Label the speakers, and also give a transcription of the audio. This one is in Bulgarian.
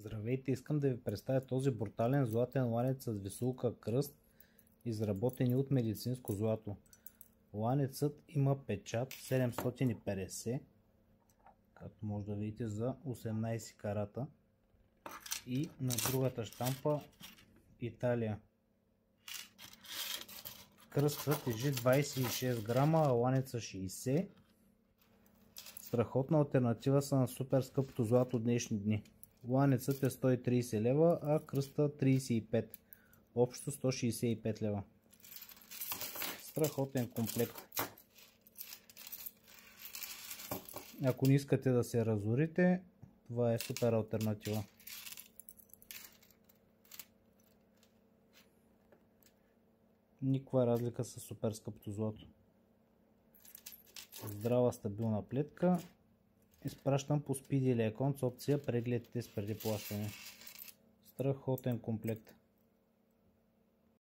Speaker 1: Здравейте, искам да ви представя този брутален златен ланец с висулка кръст, изработени от медицинско злато. Ланецът има печат 750, както може да видите, за 18 карата, и на другата щампа Италия. Кръстът тежи 26 грама, а ланеца 60. Страхотна алтернатива са на супер скъпото злато днешни дни. Ланецът е 130 лева, а кръста 35. Общо 165 лева. Страхотен комплект. Ако не искате да се разорите, това е супер алтернатива. Никаква разлика с супер скъпото злато. Здрава стабилна плетка. Изпращам по Speedy или Econ с опция преглед тест преди плащане. Страхотен комплект.